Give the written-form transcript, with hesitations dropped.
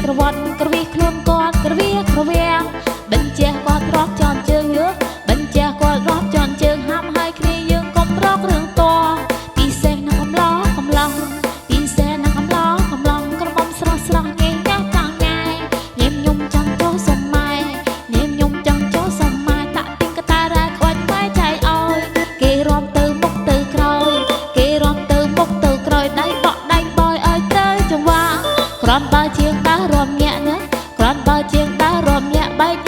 ក្រវ៉ាត់ក្រវីខ្លួនគាត់ក្រវីក្រវាំងបញ្ជាគាត់រាប់ចន់ជើងយើបញ្ជាគាត់រាប់ចន់ជើងហាំហើយគ្នាយើងកុំរករឿងតពិសេសណាស់កំឡោះពិសេសណាស់កំឡោះក្រមុំស្រស់ស្រស់ងាយញ៉ាំចង់ញ៉ាយញៀមញុំចង់ចូលសមម៉ែញៀមញុំចង់ចូលសមម៉ែតាក់ទីកតារ៉ែខ្វាច់ម៉ែចៃអើយគេរាប់ទៅមុខទៅក្រោយគេរាប់ទៅមុខទៅក្រោយដៃបក់ដៃបយឲ្យត្រូវចង្វាក់គ្រាន់បើជាងដើររំញាក់ណាគ្រាន់បើជាងដើររំញាក់បែក